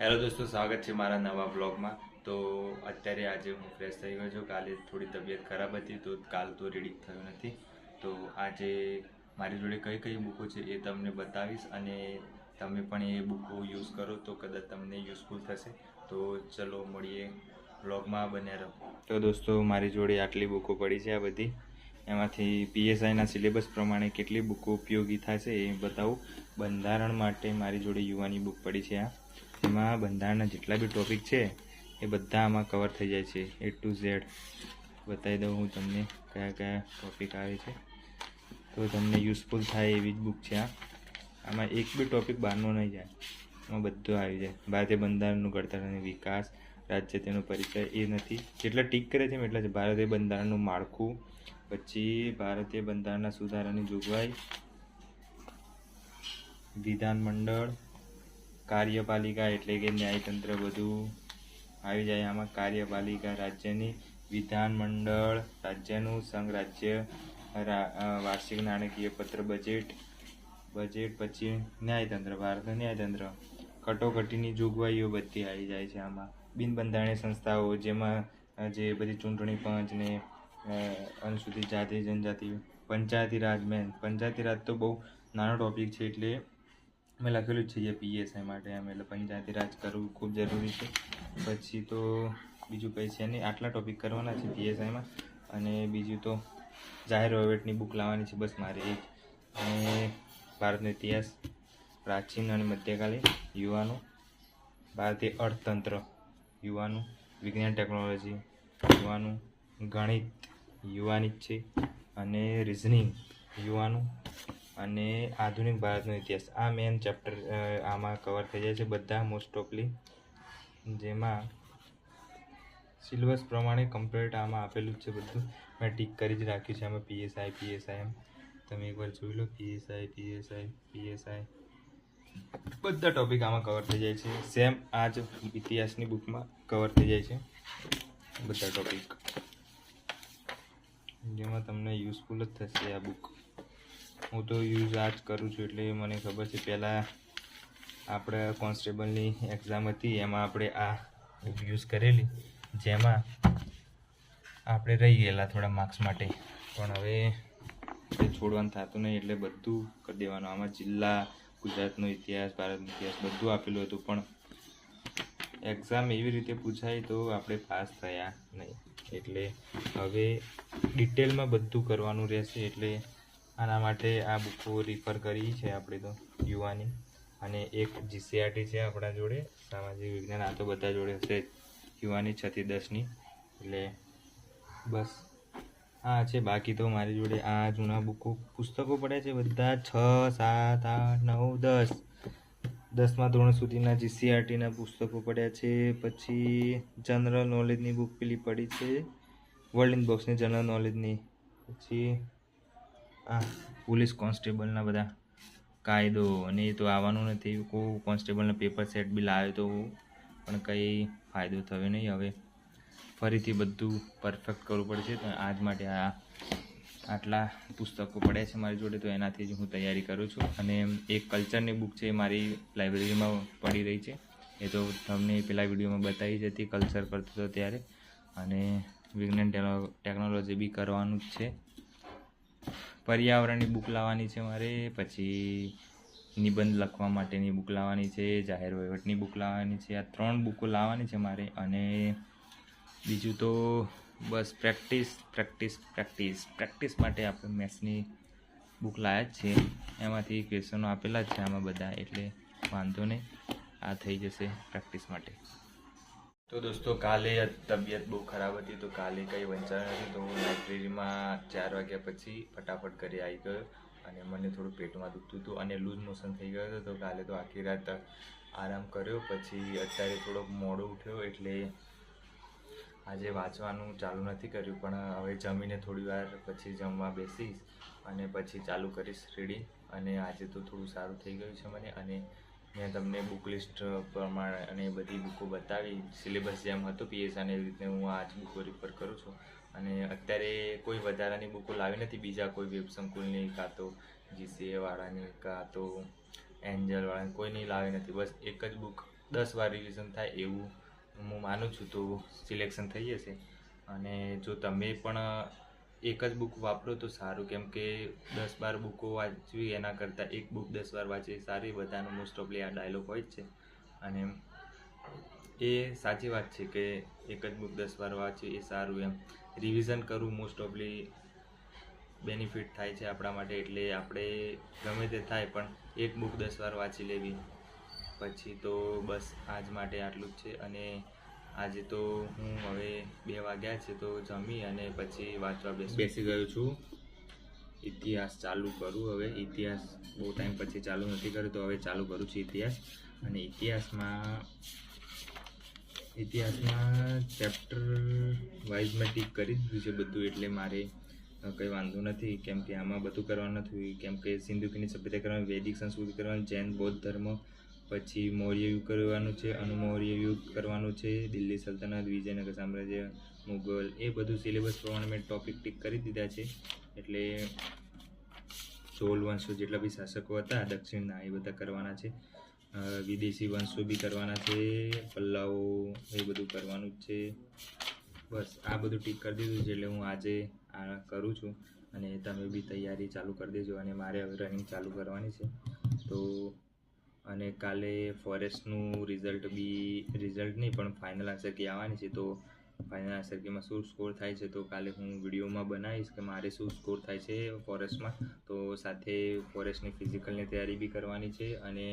Hello દોસ્તો, સ્વાગત છે મારા નવા બ્લોગમાં। તો અત્યારે આજે હું ફ્રેશ થઈ ગયો છું। કાલે થોડી તબિયત ખરાબ હતી તો કાલ તો રેડી થયો નથી। તો આજે મારી જોડે કઈ કઈ બુકો છે એ તમને બતાવીશ અને તમે પણ એ બુકો યુઝ કરો તો કદાચ તમને યુઝફુલ થશે। તો ચલો મળીએ બ્લોગમાં, બન્યા રહો। તો દોસ્તો, મારી જોડે આટલી બુકો પડી છે, આ બધી એમાંથી પીએસઆઈના સિલેબસ પ્રમાણે કેટલી બુકો ઉપયોગી થશે એ બતાવું। બંધારણ માટે મારી જોડે યુવાની બુક પડી છે। આ એમાં બંધારણના જેટલા બી ટોપિક છે એ બધા આમાં કવર થઈ જાય છે। A to Z બતાવી દઉં હું તમને કયા કયા ટોપિક આવે છે, તો તમને યુઝફુલ થાય એવી જ બુક છે આ। આમાં એક બી ટોપિક બહારનો નહીં જાય, એમાં બધું આવી જાય। ભારતીય બંધારણનું ઘડતર અને વિકાસ, રાજ્ય તેનો પરિચય એ નથી, જેટલા ટીક કરે છે એટલા છે। ભારતીય બંધારણનું માળખું, પછી ભારતીય બંધારણના સુધારાની જોગવાઈ, વિધાનમંડળ, કાર્યપાલિકા એટલે કે ન્યાયતંત્ર બધું આવી જાય આમાં। કાર્યપાલિકા રાજ્યની, વિધાનમંડળ રાજ્યનું, સંઘ રાજ્ય, વાર્ષિક નાણાકીય પત્ર, બજેટ, પછી ન્યાયતંત્ર, ભારતનું ન્યાયતંત્ર, કટોકટીની જોગવાઈઓ બધી આવી જાય છે આમાં। બિનબંધારણીય સંસ્થાઓ, જેમાં જે બધી ચૂંટણી પંચ ને અનુસૂચિત જાતિ જનજાતિ, પંચાયતી રાજ, પંચાયતી રાજ તો બહુ નાનો ટોપિક છે એટલે મેં લખેલું જ છે પીએસઆઈ માટે એમ, એટલે પંચાયતી રાજ કરવું ખૂબ જરૂરી છે। પછી તો બીજું કંઈ છે નહીં, આટલા ટોપિક કરવાના છે પીએસઆઈમાં। અને બીજું તો જાહેર વહીવટની બુક લાવવાની છે બસ મારે એક। અને ભારતનો ઇતિહાસ, પ્રાચીન અને મધ્યકાલીન યુવાનો, ભારતીય અર્થતંત્ર યુવાનું, વિજ્ઞાન ટેકનોલોજી યુવાનું, ગણિત યુવાની જ છે, અને રિઝનિંગ યુવાનું, અને આધુનિક ભારતનો ઇતિહાસ। આ મેન ચેપ્ટર આમાં કવર થઈ જાય છે બધા મોસ્ટ ઓફલી, જેમાં સિલેબસ પ્રમાણે કમ્પ્લીટ આમાં આપેલું જ છે બધું। મેં ટીક કરી જ રાખ્યું છે આમાં પીએસઆઈ એમ, તમે એકવાર જોઈ લો। પીએસઆઈ બધા ટોપિક આમાં કવર થઈ જાય છે, સેમ આ જ ઇતિહાસની બુકમાં કવર થઈ જાય છે બધા ટોપિક, જેમાં તમને યુઝફુલ જ થશે આ બુક। હું તો યુઝ આ જ કરું છું એટલે મને ખબર છે। પહેલાં આપણે કોન્સ્ટેબલની એક્ઝામ હતી એમાં આપણે આ યુઝ કરેલી, જેમાં આપણે રહી ગયેલા થોડા માર્ક્સ માટે, પણ હવે એ છોડવાનું થતું નહીં એટલે બધું કરી દેવાનું। આમાં જિલ્લા, ગુજરાતનો ઇતિહાસ, ભારતનો ઇતિહાસ બધું આપેલું હતું, પણ એક્ઝામ એવી રીતે પૂછાય તો આપણે પાસ થયા નહીં, એટલે હવે ડિટેલમાં બધું કરવાનું રહેશે। એટલે આના માટે આ બુકો રિફર કરી છે આપણે તો યુવાની, અને એક જીસીઆરટી છે આપણા જોડે, સામાજિક વિજ્ઞાન, આ તો બધા જોડે હશે યુવાની 6 થી 10ની, એટલે બસ આ છે। બાકી તો મારી જોડે આ જૂના બુકો પુસ્તકો પડ્યા છે બધા 6, 7, 8, 9, 10મા ધોરણ સુધીના જીસીઆરટીના પુસ્તકો પડ્યા છે। પછી જનરલ નોલેજની બુક પેલી પડી છે, વર્લ્ડ ઇન બોક્સની જનરલ નોલેજની, પછી આ પોલીસ કોન્સ્ટેબલના બધા કાયદો, અને એ તો આવવાનું નથી, કોઈ કોન્સ્ટેબલના પેપર સેટ બી લાવ્યો તો પણ કંઈ ફાયદો થયો નહીં। હવે ફરીથી બધું પરફેક્ટ કરવું પડશે, તો આજ માટે આટલા પુસ્તકો પડ્યા છે મારી જોડે, તો એનાથી જ હું તૈયારી કરું છું। અને એક કલ્ચરની બુક છે મારી લાઇબ્રેરીમાં પડી રહી છે, એ તો તમને પેલા વિડીયોમાં બતાવી જ હતી, કલ્ચર કરતો હતો ત્યારે। અને વિજ્ઞાન ટેકનોલોજી બી કરવાનું જ છે। પર્યાવરણની બુક લાવવાની છે મારે, પછી નિબંધ લખવા માટેની બુક લાવવાની છે, જાહેર વહીવટની બુક લાવવાની છે, આ 3 બુકો લાવવાની છે મારે। અને બીજું તો બસ પ્રેક્ટિસ માટે આપણે મેથ્સની બુક લાવ્યા જ છે, એમાંથી ક્વેશ્ચનો આપેલા જ છે આમાં બધા, એટલે વાંધો નહીં, આ થઈ જશે પ્રેક્ટિસ માટે। તો દોસ્તો, કાલે તબિયત બહુ ખરાબ હતી તો કાલે કંઈ વંચાયું નથી, તો લાઇબ્રેરીમાં 4 વાગ્યા પછી ફટાફટ ઘરે આવી ગયો, અને મને થોડું પેટમાં દુખતું હતું અને લૂઝ મોશન થઈ ગયો હતો, તો કાલે તો આખી રાત આરામ કર્યો। પછી અત્યારે થોડોક મોડો ઉઠ્યો એટલે આજે વાંચવાનું ચાલુ નથી કર્યું, પણ હવે જમીને થોડી વાર પછી જમવા બેસીશ અને પછી ચાલુ કરીશ રીડિંગ। અને આજે તો થોડું સારું થઈ ગયું છે મને, અને મેં તમને બુક લિસ્ટ પ્રમાણે અને બધી બુકો બતાવી, સિલેબસ જેમ હતો પીએસઆઈને એવી રીતે હું આ જ બુકો રિફર કરું છું। અને અત્યારે કોઈ વધારાની બુકો લાવી નથી, બીજા કોઈ વેબ સંકુલની, કાં તો જીસીએ વાળાની, કાં તો એન્જલ વાળાની, કોઈ નહીં લાવી નથી, બસ એક જ બુક 10 વાર રિવિઝન થાય એવું હું માનું છું, તો સિલેક્શન થઈ જશે. અને જો તમે પણ એક જ બુક વાપરો તો સારું, કેમ કે 10-12 બુકો વાંચવી એના કરતાં એક બુક 10 વાર વાંચવી સારી. બધાનો મોસ્ટ ઓફલી આ ડાયલોગ હોય જ છે, અને એ સાચી વાત છે કે એક જ બુક 10 વાર વાંચવી એ સારું. એમ રિવિઝન કરવું મોસ્ટ ઓફલી બેનિફિટ થાય છે આપણા માટે. એટલે આપણે ગમે તે થાય પણ એક બુક 10 વાર વાંચી લેવી. પછી તો બસ આજ માટે આટલું જ છે. અને આજે તો હું હવે 2 વાગ્યા છે તો જમી અને પછી વાંચવા બેસી ગયો છું. ઇતિહાસ ચાલુ કરું હવે. ઇતિહાસ બહુ ટાઈમ પછી ચાલુ નથી કર્યો, તો હવે ચાલુ કરું છું ઇતિહાસ. અને ઇતિહાસમાં ચેપ્ટર વાઇઝ મેં ટીક કરી દીધું છે બધું, એટલે મારે કંઈ વાંધો નથી. કેમ કે આમાં બધું કરવાનું નથી, કેમ કે સિંધુકીની સભ્યતા કરવાની, વૈદિક સંસ્કૃતિ કરવાની, જૈન બૌદ્ધ ધર્મ, પછી મૌર્ય યુગ કરવાનું છે, અનુમૌર્ય યુગ કરવાનું છે, દિલ્હી સલ્તનત, વિજયનગર સામ્રાજ્ય, મુગલ, એ બધું સિલેબસ પ્રમાણે મેં ટોપિક ટીક કરી દીધા છે. એટલે 16 વંશો જેટલા બી શાસકો હતા દક્ષિણના એ બધા કરવાના છે. વિદેશી વંશો બી કરવાના છે, પલ્લાઓ, એ બધું કરવાનું જ છે. બસ આ બધું ટીક કરી દીધું છે. એટલે હું આજે આ કરું છું, અને તમે બી તૈયારી ચાલુ કરી દેજો. અને મારે હવે રનિંગ ચાલુ કરવાની છે. તો અને કાલે ફોરેસ્ટનું રિઝલ્ટ નહીં પણ ફાઇનલ આન્સર કી આવવાની છે. તો ફાઇનલ આન્સર કીમાં શું સ્કોર થાય છે તો કાલે હું વિડીયોમાં બનાવીશ કે મારે શું સ્કોર થાય છે ફોરેસ્ટમાં. તો સાથે ફોરેસ્ટની ફિઝિકલની તૈયારી બી કરવાની છે, અને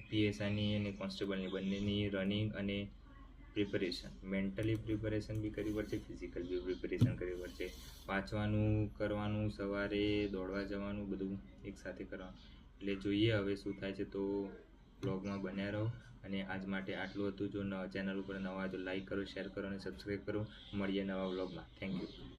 PSIની અને કોન્સ્ટેબલની બંનેની રનિંગ અને પ્રિપેરેશન, મેન્ટલી પ્રિપેરેશન બી કરવી પડશે, ફિઝિકલ બી પ્રિપેરેશન કરવી પડશે. વાંચવાનું કરવાનું, સવારે દોડવા જવાનું, બધું એકસાથે કરવાનું. એટલે જોઈએ હવે શું થાય છે. તો બ્લોગમાં બન્યા રહો. અને આજ માટે આટલું હતું. જો ચેનલ ઉપર નવા તો લાઈક કરો, શેર કરો અને સબસ્ક્રાઈબ કરો. મળીએ નવા બ્લોગમાં. Thank you.